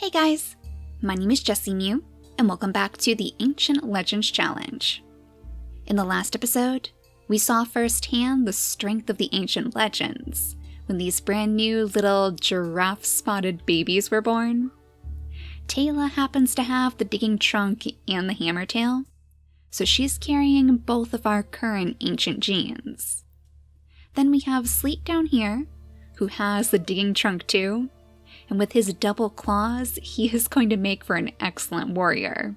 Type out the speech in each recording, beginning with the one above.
Hey guys, my name is JessiMew, and welcome back to the Ancient Legends Challenge. In the last episode, we saw firsthand the strength of the ancient legends when these brand new little giraffe-spotted babies were born. Taylor happens to have the digging trunk and the hammer tail, so she's carrying both of our current ancient genes. Then we have Sleet down here, who has the digging trunk too, and with his double claws, he is going to make for an excellent warrior.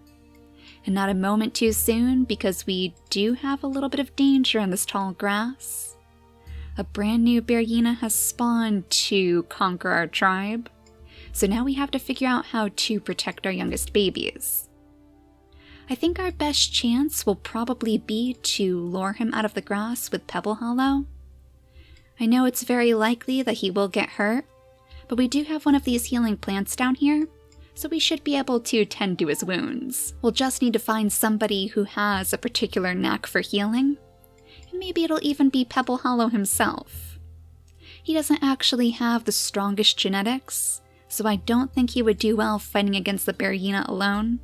And not a moment too soon, because we do have a little bit of danger in this tall grass. A brand new bearyena has spawned to conquer our tribe, so now we have to figure out how to protect our youngest babies. I think our best chance will probably be to lure him out of the grass with Pebble Hollow. I know it's very likely that he will get hurt, but we do have one of these healing plants down here, so we should be able to tend to his wounds. We'll just need to find somebody who has a particular knack for healing, and maybe it'll even be Pebble Hollow himself. He doesn't actually have the strongest genetics, so I don't think he would do well fighting against the bearyena alone,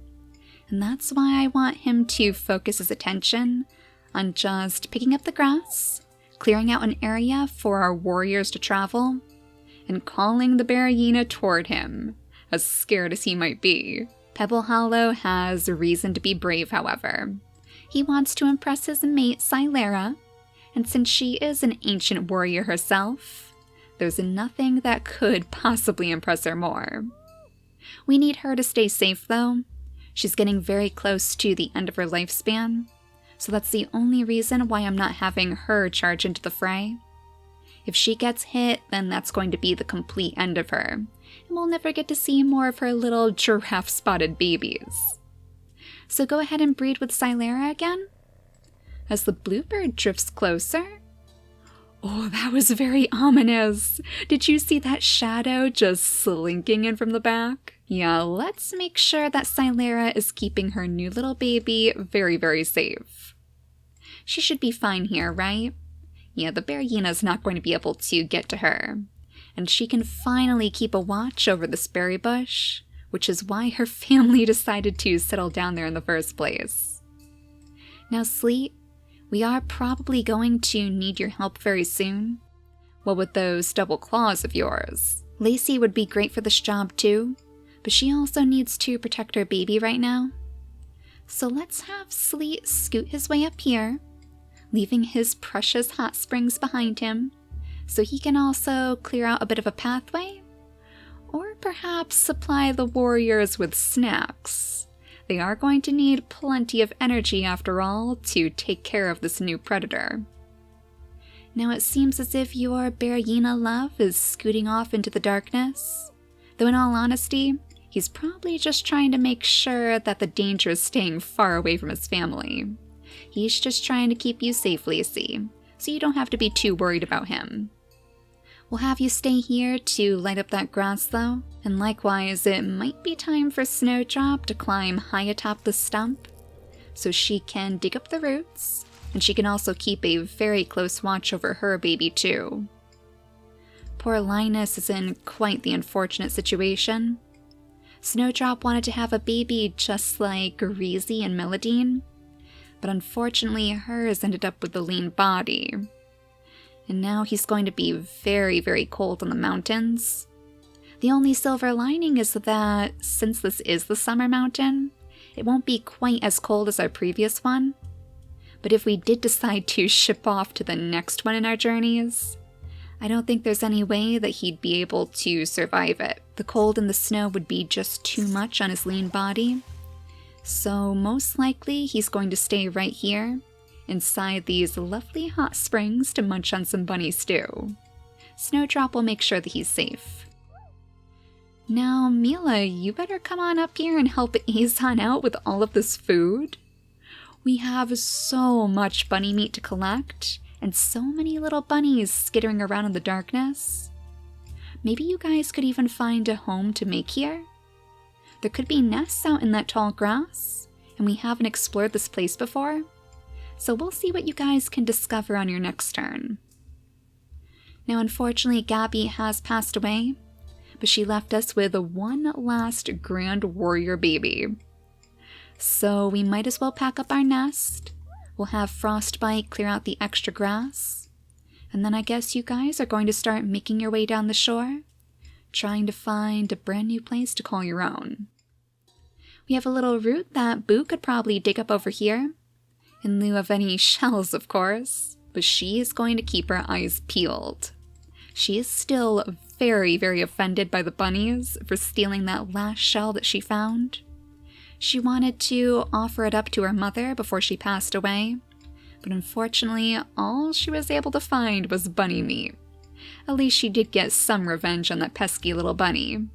and that's why I want him to focus his attention on just picking up the grass, clearing out an area for our warriors to travel, and calling the bearyena toward him, as scared as he might be. Pebble Hollow has reason to be brave, however. He wants to impress his mate, Silera, and since she is an ancient warrior herself, there's nothing that could possibly impress her more. We need her to stay safe, though. She's getting very close to the end of her lifespan, so that's the only reason why I'm not having her charge into the fray. If she gets hit, then that's going to be the complete end of her, and we'll never get to see more of her little giraffe-spotted babies. So go ahead and breed with Silera again. As the bluebird drifts closer. Oh, that was very ominous. Did you see that shadow just slinking in from the back? Yeah, let's make sure that Silera is keeping her new little baby very, very safe. She should be fine here, right? Yeah, the beryena's not going to be able to get to her, and she can finally keep a watch over this berry bush, which is why her family decided to settle down there in the first place. Now, Sleet, we are probably going to need your help very soon. What with those double claws of yours? Lacey would be great for this job too, but she also needs to protect her baby right now. So let's have Sleet scoot his way up here, leaving his precious hot springs behind him, so he can also clear out a bit of a pathway, or perhaps supply the warriors with snacks. They are going to need plenty of energy after all to take care of this new predator. Now it seems as if your bearyena love is scooting off into the darkness, though in all honesty, he's probably just trying to make sure that the danger is staying far away from his family. He's just trying to keep you safe, Lacey, so you don't have to be too worried about him. We'll have you stay here to light up that grass, though, and likewise, it might be time for Snowdrop to climb high atop the stump, so she can dig up the roots, and she can also keep a very close watch over her baby, too. Poor Linus is in quite the unfortunate situation. Snowdrop wanted to have a baby just like Reezy and Melodine, but unfortunately hers ended up with a lean body. And now he's going to be very, very cold on the mountains. The only silver lining is that since this is the summer mountain, it won't be quite as cold as our previous one. But if we did decide to ship off to the next one in our journeys, I don't think there's any way that he'd be able to survive it. The cold and the snow would be just too much on his lean body. So most likely he's going to stay right here, inside these lovely hot springs to munch on some bunny stew. Snowdrop will make sure that he's safe. Now, Mila, you better come on up here and help ease on out with all of this food. We have so much bunny meat to collect, and so many little bunnies skittering around in the darkness. Maybe you guys could even find a home to make here? There could be nests out in that tall grass, and we haven't explored this place before, so we'll see what you guys can discover on your next turn. Now unfortunately Gabby has passed away, but she left us with one last grand warrior baby. So we might as well pack up our nest. We'll have Frostbite clear out the extra grass. And then I guess you guys are going to start making your way down the shore, trying to find a brand new place to call your own. We have a little root that Boo could probably dig up over here, in lieu of any shells, of course, but she is going to keep her eyes peeled. She is still very, very offended by the bunnies for stealing that last shell that she found. She wanted to offer it up to her mother before she passed away, but unfortunately, all she was able to find was bunny meat. At least she did get some revenge on that pesky little bunny.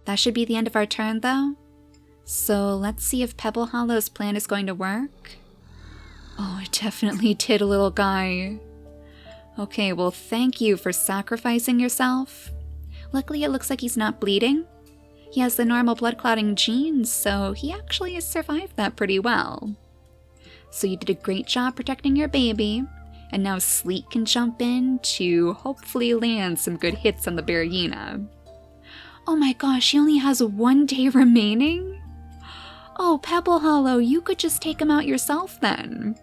That should be the end of our turn, though. So let's see if Pebble Hollow's plan is going to work. Oh, it definitely did, little guy. Okay, well, thank you for sacrificing yourself. Luckily, it looks like he's not bleeding. He has the normal blood clotting genes, so he actually has survived that pretty well. So you did a great job protecting your baby, and now Sleet can jump in to hopefully land some good hits on the bearyena. Oh my gosh, he only has 1 day remaining? Oh, Pebble Hollow, you could just take him out yourself then.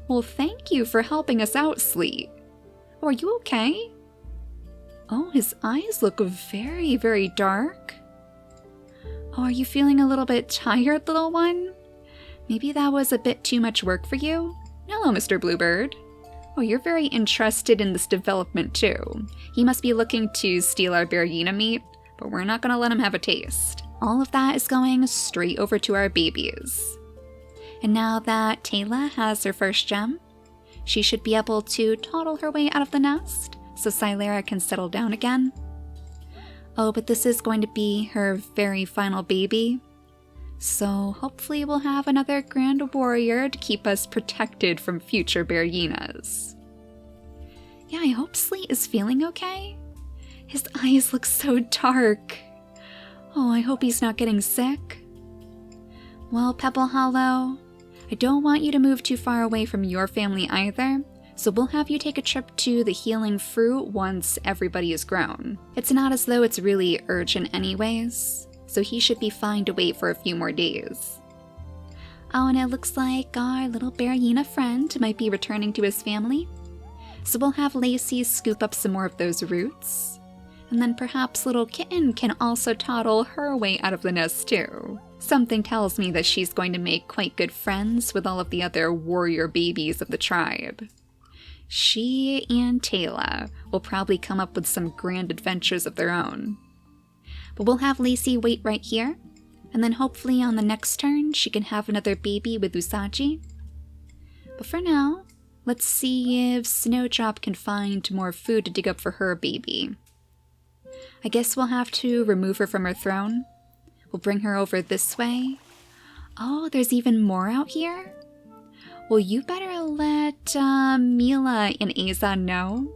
Well, thank you for helping us out, Sleet. Oh, are you okay? Oh, his eyes look very, very dark. Oh, are you feeling a little bit tired, little one? Maybe that was a bit too much work for you? Hello, Mr. Bluebird. Oh, you're very interested in this development too. He must be looking to steal our bearyena meat, but we're not going to let him have a taste. All of that is going straight over to our babies. And now that Taylor has her first gem, she should be able to toddle her way out of the nest so Silera can settle down again. Oh, but this is going to be her very final baby. So hopefully we'll have another grand warrior to keep us protected from future bearyenas. Yeah, I hope Sleet is feeling okay. His eyes look so dark. Oh, I hope he's not getting sick. Well, Pebble Hollow, I don't want you to move too far away from your family either, so we'll have you take a trip to the healing fruit once everybody is grown. It's not as though it's really urgent anyways, so he should be fine to wait for a few more days. Oh, and it looks like our little bearyena friend might be returning to his family, so we'll have Lacey scoop up some more of those roots, and then perhaps little Kitten can also toddle her way out of the nest too. Something tells me that she's going to make quite good friends with all of the other warrior babies of the tribe. She and Taylor will probably come up with some grand adventures of their own. But we'll have Lacey wait right here, and then hopefully on the next turn she can have another baby with Usagi. But for now, let's see if Snowdrop can find more food to dig up for her baby. I guess we'll have to remove her from her throne. We'll bring her over this way. Oh, there's even more out here? Well, you better let Mila and Aza know.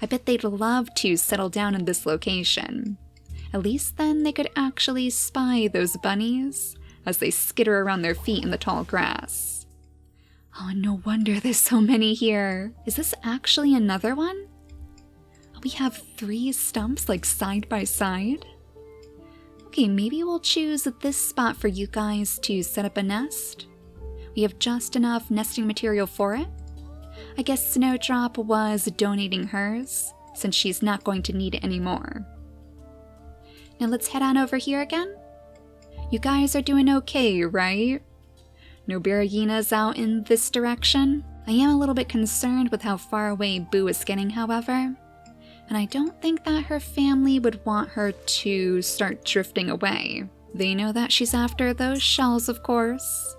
I bet they'd love to settle down in this location. At least then they could actually spy those bunnies as they skitter around their feet in the tall grass. Oh, no wonder there's so many here. Is this actually another one? We have 3 stumps like side by side. Okay, maybe we'll choose this spot for you guys to set up a nest. We have just enough nesting material for it. I guess Snowdrop was donating hers, since she's not going to need it anymore. Now let's head on over here again. You guys are doing okay, right? No bearyenas out in this direction? I am a little bit concerned with how far away Boo is getting, however. And I don't think that her family would want her to start drifting away. They know that she's after those shells, of course.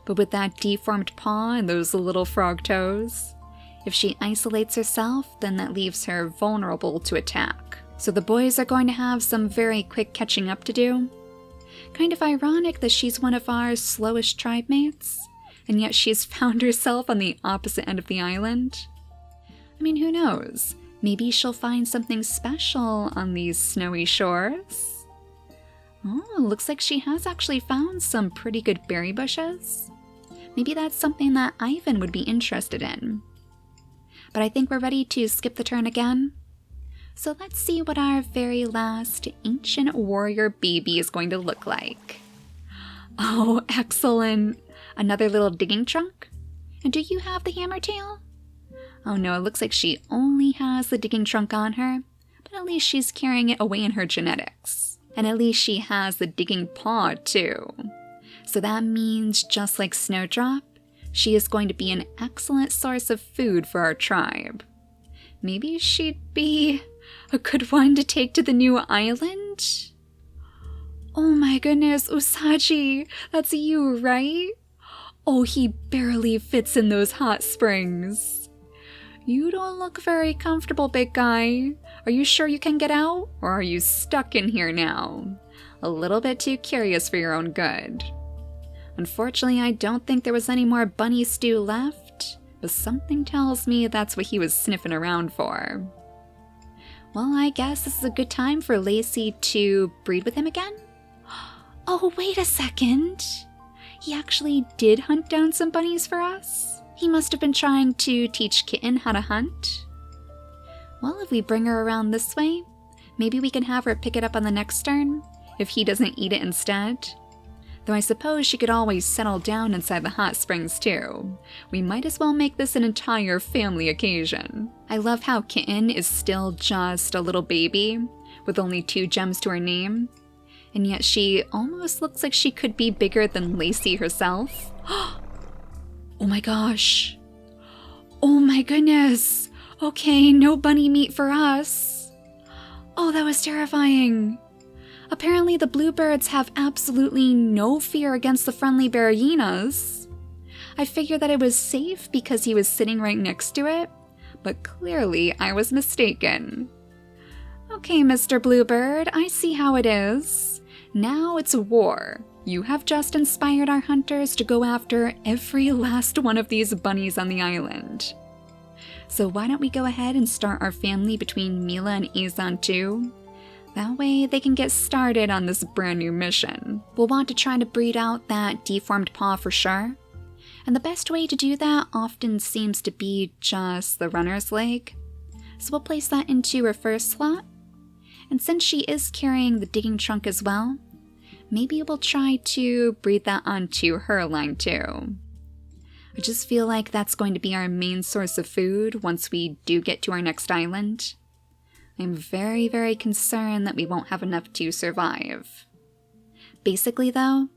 But with that deformed paw and those little frog toes, if she isolates herself, then that leaves her vulnerable to attack. So the boys are going to have some very quick catching up to do. Kind of ironic that she's one of our slowest tribe mates, and yet she's found herself on the opposite end of the island. I mean, who knows? Maybe she'll find something special on these snowy shores. Oh, looks like she has actually found some pretty good berry bushes. Maybe that's something that Ivan would be interested in. But I think we're ready to skip the turn again. So let's see what our very last ancient warrior baby is going to look like. Oh, excellent! Another little digging trunk? And do you have the hammer tail? Oh no, it looks like she only has the digging trunk on her, but at least she's carrying it away in her genetics. And at least she has the digging paw too. So that means, just like Snowdrop, she is going to be an excellent source of food for our tribe. Maybe she'd be a good one to take to the new island? Oh my goodness, Usagi, that's you, right? Oh, he barely fits in those hot springs. You don't look very comfortable, big guy. Are you sure you can get out? Or are you stuck in here now? A little bit too curious for your own good. Unfortunately, I don't think there was any more bunny stew left, but something tells me that's what he was sniffing around for. Well, I guess this is a good time for Lacey to breed with him again? Oh, wait a second. He actually did hunt down some bunnies for us? He must have been trying to teach Kitten how to hunt. Well, if we bring her around this way, maybe we can have her pick it up on the next turn, if he doesn't eat it instead. Though I suppose she could always settle down inside the hot springs too. We might as well make this an entire family occasion. I love how Kitten is still just a little baby, with only 2 gems to her name, and yet she almost looks like she could be bigger than Lacey herself. Oh my gosh. Oh my goodness. Okay, no bunny meat for us. Oh, that was terrifying. Apparently the bluebirds have absolutely no fear against the friendly bearyenas. I figured that it was safe because he was sitting right next to it, but clearly I was mistaken. Okay, Mr. Bluebird, I see how it is. Now it's a war. You have just inspired our hunters to go after every last one of these bunnies on the island. So why don't we go ahead and start our family between Mila and Azan too? That way they can get started on this brand new mission. We'll want to try to breed out that deformed paw for sure. And the best way to do that often seems to be just the runner's leg. So we'll place that into her first slot. And since she is carrying the digging trunk as well, maybe we'll try to breed that onto her line too. I just feel like that's going to be our main source of food once we do get to our next island. I'm very, very concerned that we won't have enough to survive. Basically though,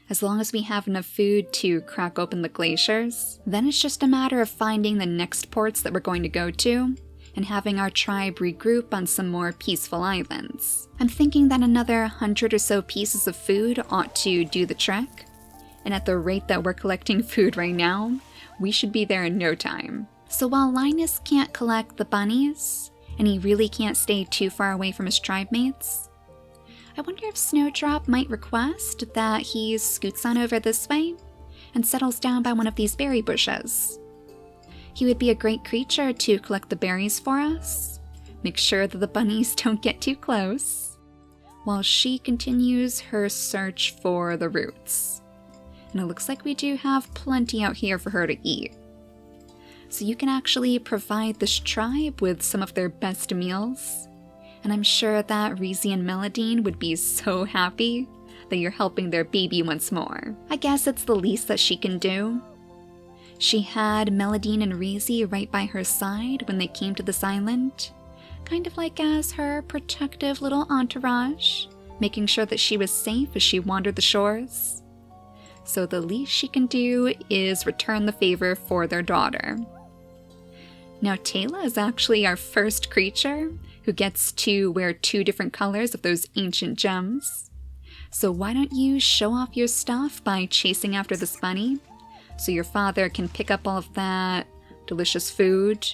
as long as we have enough food to crack open the glaciers, then it's just a matter of finding the next ports that we're going to go to, and having our tribe regroup on some more peaceful islands. I'm thinking that another 100 or so pieces of food ought to do the trick, and at the rate that we're collecting food right now, we should be there in no time. So while Linus can't collect the bunnies, and he really can't stay too far away from his tribe mates, I wonder if Snowdrop might request that he scoots on over this way and settles down by one of these berry bushes. He would be a great creature to collect the berries for us, make sure that the bunnies don't get too close, while she continues her search for the roots. And it looks like we do have plenty out here for her to eat. So you can actually provide this tribe with some of their best meals, and I'm sure that Reezy and Meladine would be so happy that you're helping their baby once more. I guess it's the least that she can do. She had Meladine and Reezy right by her side when they came to this island, kind of like as her protective little entourage, making sure that she was safe as she wandered the shores. So the least she can do is return the favor for their daughter. Now Taylor is actually our first creature who gets to wear 2 different colors of those ancient gems. So why don't you show off your stuff by chasing after this bunny, so your father can pick up all of that delicious food.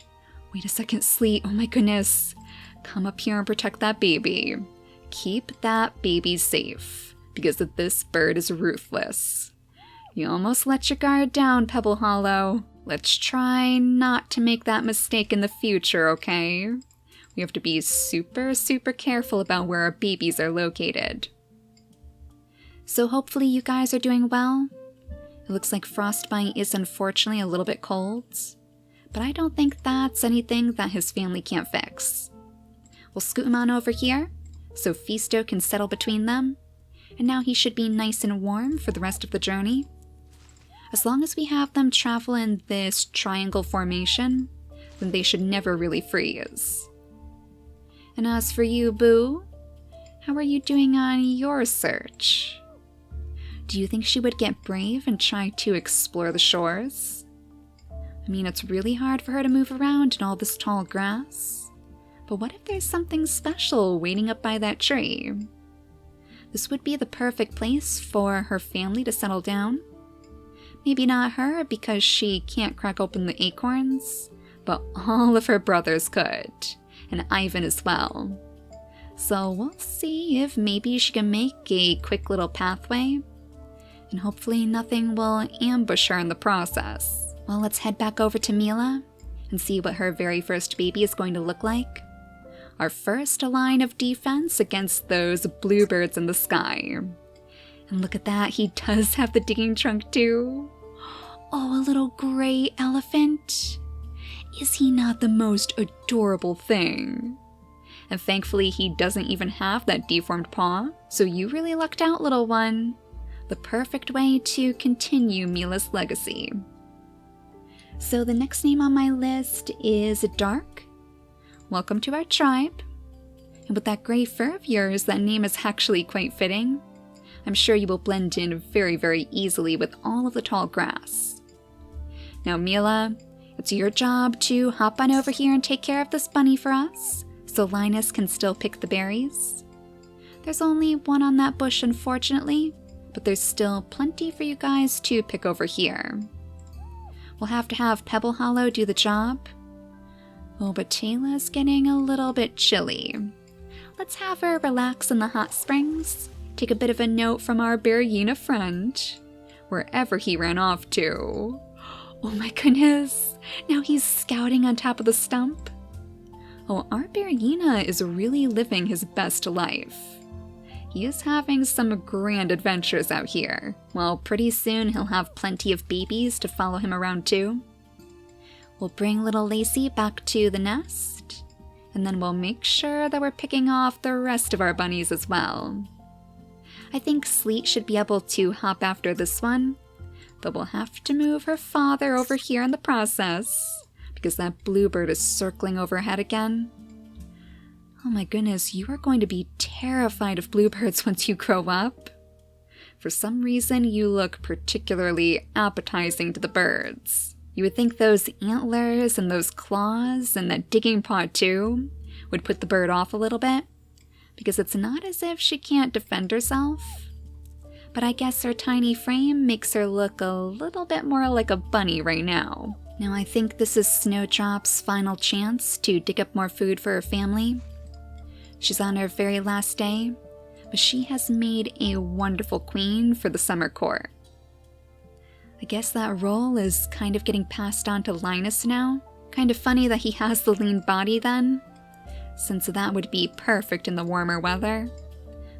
Wait a second, Sleet, oh my goodness. Come up here and protect that baby. Keep that baby safe, because this bird is ruthless. You almost let your guard down, Pebble Hollow. Let's try not to make that mistake in the future, okay? We have to be super, super careful about where our babies are located. So hopefully you guys are doing well. It looks like Frostbite is unfortunately a little bit cold, but I don't think that's anything that his family can't fix. We'll scoot him on over here, so Fisto can settle between them, and now he should be nice and warm for the rest of the journey. As long as we have them travel in this triangle formation, then they should never really freeze. And as for you, Boo, how are you doing on your search? Do you think she would get brave and try to explore the shores? I mean, it's really hard for her to move around in all this tall grass. But what if there's something special waiting up by that tree? This would be the perfect place for her family to settle down. Maybe not her because she can't crack open the acorns, but all of her brothers could, and Ivan as well. So we'll see if maybe she can make a quick little pathway, and hopefully nothing will ambush her in the process. Well, let's head back over to Mila and see what her very first baby is going to look like. Our first line of defense against those bluebirds in the sky. And look at that, he does have the digging trunk too. Oh, a little gray elephant. Is he not the most adorable thing? And thankfully he doesn't even have that deformed paw, so you really lucked out, little one. The perfect way to continue Mila's legacy. So the next name on my list is Dark. Welcome to our tribe. And with that gray fur of yours, that name is actually quite fitting. I'm sure you will blend in very, very easily with all of the tall grass. Now Mila, it's your job to hop on over here and take care of this bunny for us, so Linus can still pick the berries. There's only one on that bush, unfortunately, but there's still plenty for you guys to pick over here. We'll have to have Pebble Hollow do the job. Oh, but Tayla's getting a little bit chilly. Let's have her relax in the hot springs, take a bit of a note from our bearyena friend, wherever he ran off to. Oh my goodness, now he's scouting on top of the stump. Oh, our bearyena is really living his best life. He is having some grand adventures out here. Well, pretty soon he'll have plenty of babies to follow him around too. We'll bring little Lacey back to the nest, and then we'll make sure that we're picking off the rest of our bunnies as well. I think Sleet should be able to hop after this one, but we'll have to move her father over here in the process, because that bluebird is circling overhead again. Oh my goodness, you are going to be terrified of bluebirds once you grow up. For some reason, you look particularly appetizing to the birds. You would think those antlers and those claws and that digging paw too would put the bird off a little bit, because it's not as if she can't defend herself. But I guess her tiny frame makes her look a little bit more like a bunny right now. Now I think this is Snowdrop's final chance to dig up more food for her family. She's on her very last day, but she has made a wonderful queen for the summer court. I guess that role is kind of getting passed on to Linus now. Kind of funny that he has the lean body then, since that would be perfect in the warmer weather.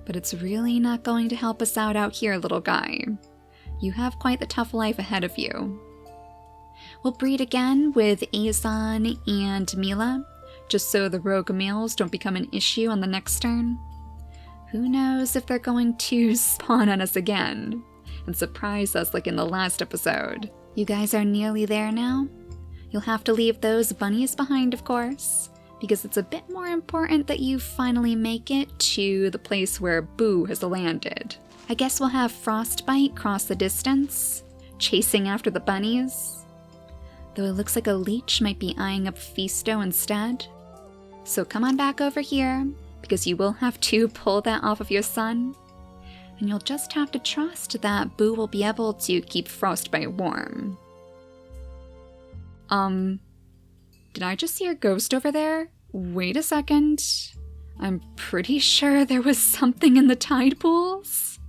But it's really not going to help us out here, little guy. You have quite the tough life ahead of you. We'll breed again with Azon and Mila, just so the rogue males don't become an issue on the next turn. Who knows if they're going to spawn on us again and surprise us like in the last episode. You guys are nearly there now. You'll have to leave those bunnies behind, of course, because it's a bit more important that you finally make it to the place where Boo has landed. I guess we'll have Frostbite cross the distance, chasing after the bunnies. Though it looks like a leech might be eyeing up Fisto instead. So come on back over here, because you will have to pull that off of your son. And you'll just have to trust that Boo will be able to keep Frostbite warm. Did I just see a ghost over there? Wait a second. I'm pretty sure there was something in the tide pools.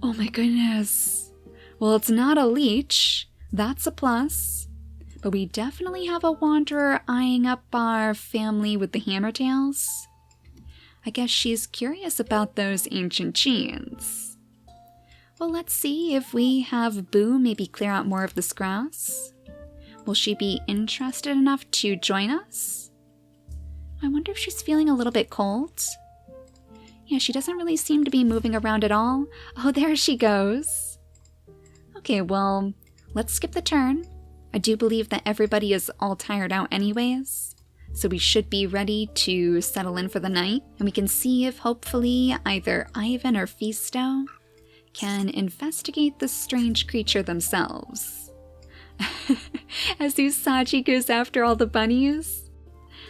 Oh my goodness. Well, it's not a leech. That's a plus. But we definitely have a wanderer eyeing up our family with the hammertails. I guess she's curious about those ancient genes. Well, let's see if we have Boo maybe clear out more of this grass. Will she be interested enough to join us? I wonder if she's feeling a little bit cold. Yeah, she doesn't really seem to be moving around at all. Oh, there she goes. Okay, well, let's skip the turn. I do believe that everybody is all tired out anyways, so we should be ready to settle in for the night, and we can see if hopefully either Ivan or Fisto can investigate the strange creature themselves. As Usagi goes after all the bunnies,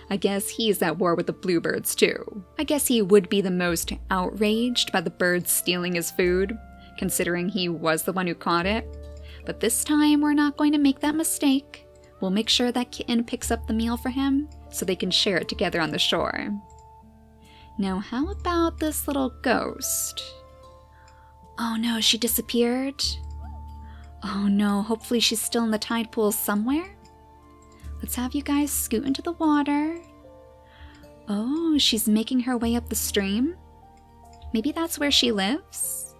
I guess he's at war with the bluebirds too. I guess he would be the most outraged by the birds stealing his food, considering he was the one who caught it. But this time we're not going to make that mistake. We'll make sure that Kitten picks up the meal for him so they can share it together on the shore. Now how about this little ghost? Oh no, she disappeared? Oh no, hopefully she's still in the tide pool somewhere. Let's have you guys scoot into the water. Oh, she's making her way up the stream. Maybe that's where she lives?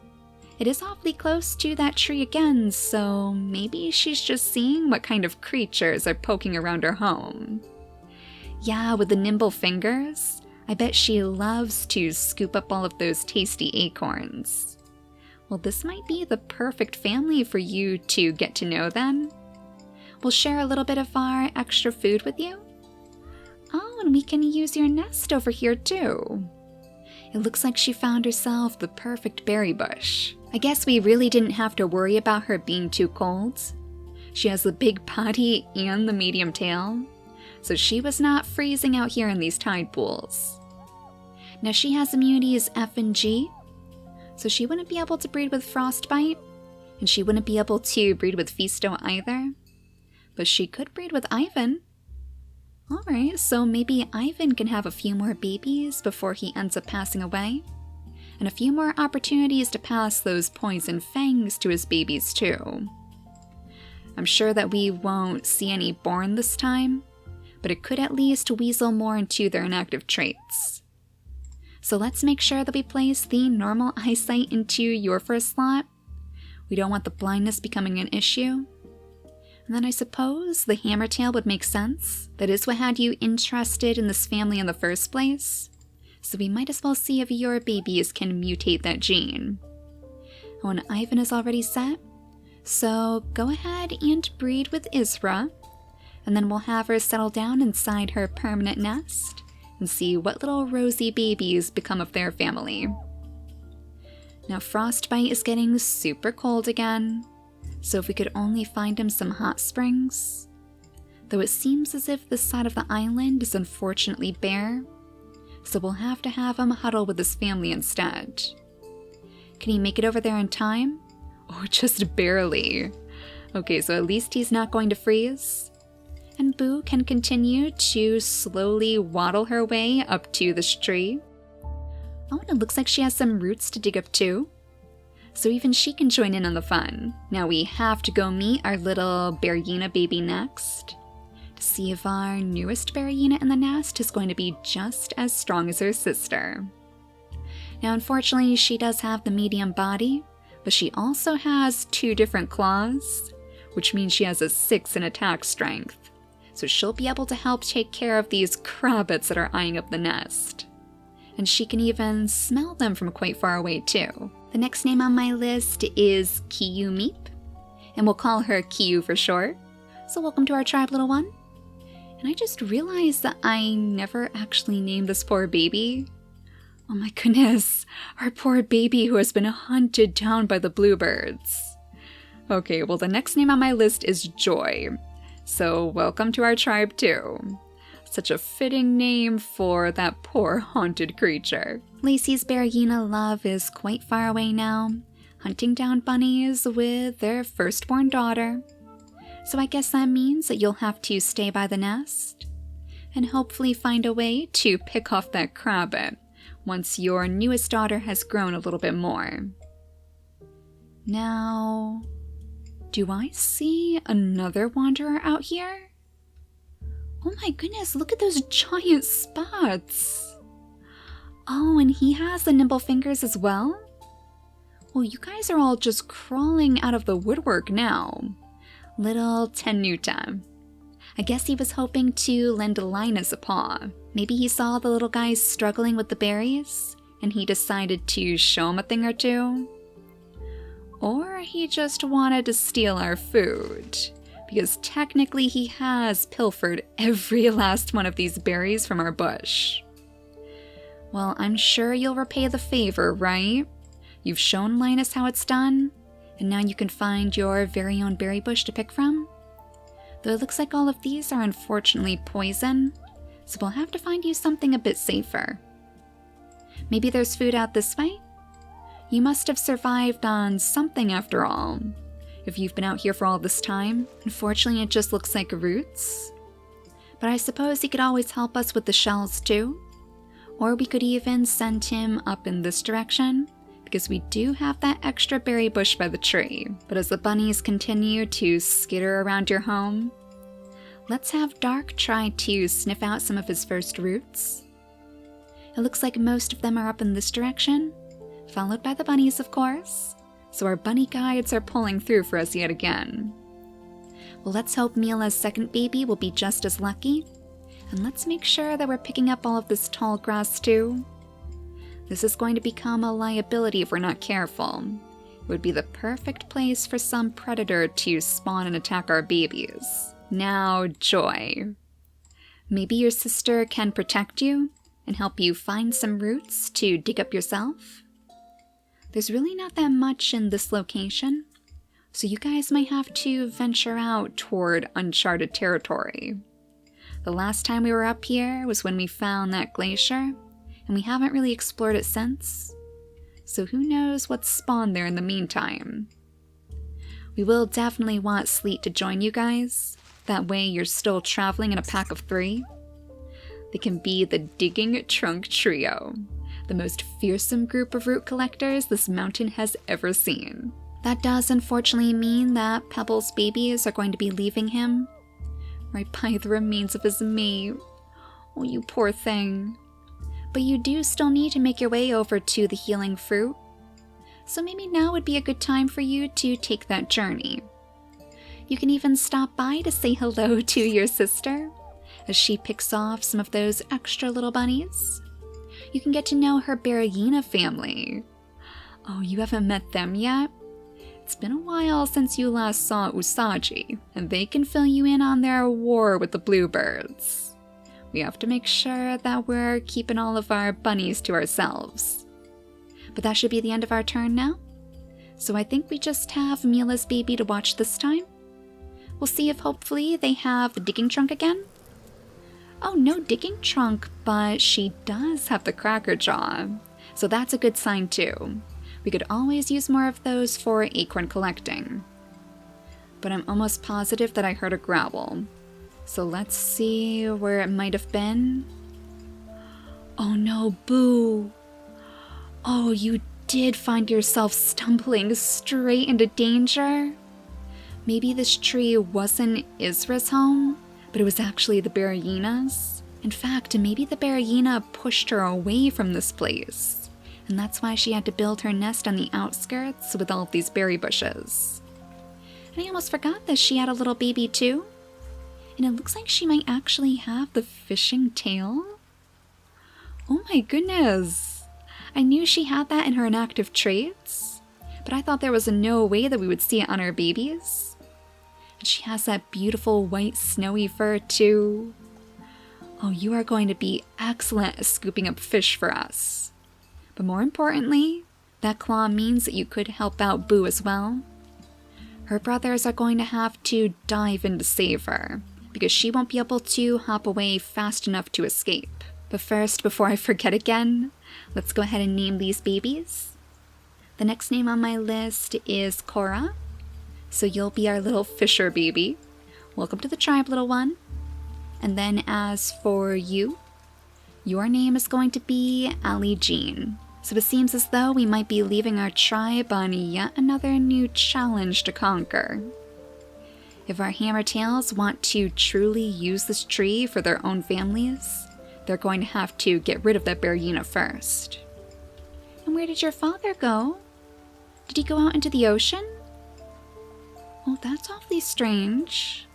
It is awfully close to that tree again, so maybe she's just seeing what kind of creatures are poking around her home. Yeah, with the nimble fingers, I bet she loves to scoop up all of those tasty acorns. Well, this might be the perfect family for you to get to know then. We'll share a little bit of our extra food with you. Oh, and we can use your nest over here too. It looks like she found herself the perfect berry bush. I guess we really didn't have to worry about her being too cold. She has the big body and the medium tail, so she was not freezing out here in these tide pools. Now she has immunities F and G, so she wouldn't be able to breed with Frostbite, and she wouldn't be able to breed with Fisto either. But she could breed with Ivan. Alright, so maybe Ivan can have a few more babies before he ends up passing away. And a few more opportunities to pass those poison fangs to his babies too. I'm sure that we won't see any born this time, but it could at least weasel more into their inactive traits. So let's make sure that we place the normal eyesight into your first slot. We don't want the blindness becoming an issue. And then I suppose the hammertail would make sense. That is what had you interested in this family in the first place. So we might as well see if your babies can mutate that gene. Oh, and Ivan is already set. So go ahead and breed with Isra. And then we'll have her settle down inside her permanent nest and see what little rosy babies become of their family. Now Frostbite is getting super cold again, so if we could only find him some hot springs. Though it seems as if this side of the island is unfortunately bare, so we'll have to have him huddle with his family instead. Can he make it over there in time? Oh, just barely. Okay, so at least he's not going to freeze. And Boo can continue to slowly waddle her way up to this tree. Oh, and it looks like she has some roots to dig up too. So even she can join in on the fun. Now we have to go meet our little bearyena baby next, to see if our newest bearyena in the nest is going to be just as strong as her sister. Now unfortunately she does have the medium body, but she also has 2 different claws, which means she has a 6 in attack strength. So she'll be able to help take care of these crabbits that are eyeing up the nest. And she can even smell them from quite far away too. The next name on my list is Kiyu Meep, and we'll call her Kiyu for short. So welcome to our tribe, little one. And I just realized that I never actually named this poor baby. Oh my goodness, our poor baby who has been hunted down by the bluebirds. Okay, well the next name on my list is Joy. So welcome to our tribe too. Such a fitting name for that poor haunted creature. Lacey's bearyena love is quite far away now, hunting down bunnies with their firstborn daughter. So I guess that means that you'll have to stay by the nest and hopefully find a way to pick off that crabbit once your newest daughter has grown a little bit more. Now, do I see another wanderer out here? Oh my goodness, look at those giant spots. Oh, and he has the nimble fingers as well? Well, you guys are all just crawling out of the woodwork now. Little Tenuta. I guess he was hoping to lend Linus a paw. Maybe he saw the little guy struggling with the berries, and he decided to show him a thing or two. Or he just wanted to steal our food, because technically he has pilfered every last one of these berries from our bush. Well, I'm sure you'll repay the favor, right? You've shown Linus how it's done, and now you can find your very own berry bush to pick from. Though it looks like all of these are unfortunately poison, so we'll have to find you something a bit safer. Maybe there's food out this way? You must have survived on something after all. If you've been out here for all this time, unfortunately it just looks like roots. But I suppose he could always help us with the shells too. Or we could even send him up in this direction, because we do have that extra berry bush by the tree. But as the bunnies continue to skitter around your home, let's have Dark try to sniff out some of his first roots. It looks like most of them are up in this direction, followed by the bunnies, of course, so our bunny guides are pulling through for us yet again. Well, let's hope Mila's second baby will be just as lucky, and let's make sure that we're picking up all of this tall grass too. This is going to become a liability if we're not careful. It would be the perfect place for some predator to spawn and attack our babies. Now, Joy. Maybe your sister can protect you and help you find some roots to dig up yourself? There's really not that much in this location, so you guys might have to venture out toward uncharted territory. The last time we were up here was when we found that glacier, and we haven't really explored it since, so who knows what's spawned there in the meantime. We will definitely want Sleet to join you guys, that way you're still traveling in a pack of 3. They can be the Digging Trunk Trio, the most fearsome group of root collectors this mountain has ever seen. That does unfortunately mean that Pebble's babies are going to be leaving him, right by the remains of his mate. Oh, you poor thing. But you do still need to make your way over to the healing fruit, so maybe now would be a good time for you to take that journey. You can even stop by to say hello to your sister, as she picks off some of those extra little bunnies. You can get to know her bearyena family. Oh, you haven't met them yet? It's been a while since you last saw Usagi, and they can fill you in on their war with the bluebirds. We have to make sure that we're keeping all of our bunnies to ourselves. But that should be the end of our turn now. So I think we just have Mila's baby to watch this time. We'll see if hopefully they have the digging trunk again. Oh, no digging trunk, but she does have the cracker jaw. So that's a good sign too. We could always use more of those for acorn collecting. But I'm almost positive that I heard a growl. So let's see where it might have been. Oh no, Boo. Oh, you did find yourself stumbling straight into danger. Maybe this tree wasn't Isra's home, but it was actually the beryena's. In fact, maybe the beryena pushed her away from this place, and that's why she had to build her nest on the outskirts with all of these berry bushes. And I almost forgot that she had a little baby too. And it looks like she might actually have the fishing tail. Oh my goodness. I knew she had that in her inactive traits, but I thought there was no way that we would see it on her babies. And she has that beautiful white snowy fur too. Oh, you are going to be excellent at scooping up fish for us. But more importantly, that claw means that you could help out Boo as well. Her brothers are going to have to dive in to save her, because she won't be able to hop away fast enough to escape. But first, before I forget again, let's go ahead and name these babies. The next name on my list is Cora, so you'll be our little fisher baby. Welcome to the tribe, little one. And then as for you, your name is going to be Allie Jean. So it seems as though we might be leaving our tribe on yet another new challenge to conquer. If our hammertails want to truly use this tree for their own families, they're going to have to get rid of that beryena first. And where did your father go? Did he go out into the ocean? Oh, that's awfully strange.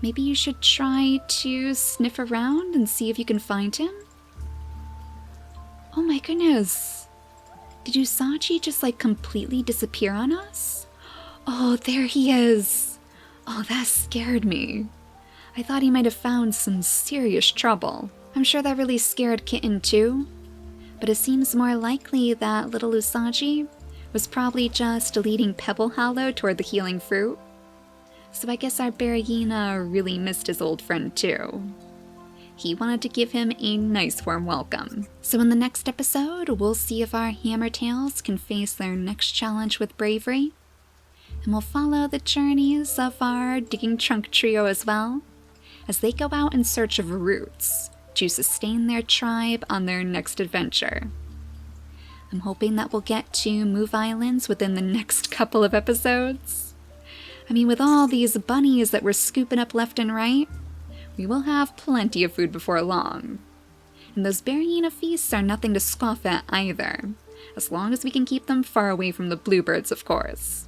Maybe you should try to sniff around and see if you can find him? Oh my goodness. Did Usagi just like completely disappear on us? Oh, there he is. Oh, that scared me. I thought he might have found some serious trouble. I'm sure that really scared Kitten too. But it seems more likely that little Usagi was probably just leading Pebble Hollow toward the healing fruit. So I guess our bearyena really missed his old friend too. He wanted to give him a nice warm welcome. So in the next episode, we'll see if our Hammertails can face their next challenge with bravery. And we'll follow the journeys of our digging trunk trio as well, as they go out in search of roots to sustain their tribe on their next adventure. I'm hoping that we'll get to Move Islands within the next couple of episodes. I mean, with all these bunnies that we're scooping up left and right, we will have plenty of food before long. And those bearyena feasts are nothing to scoff at either, as long as we can keep them far away from the bluebirds, of course.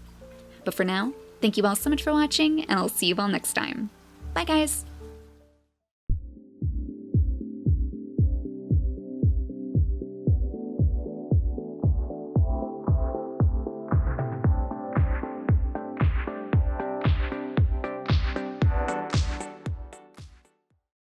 But for now, thank you all so much for watching, and I'll see you all next time. Bye guys!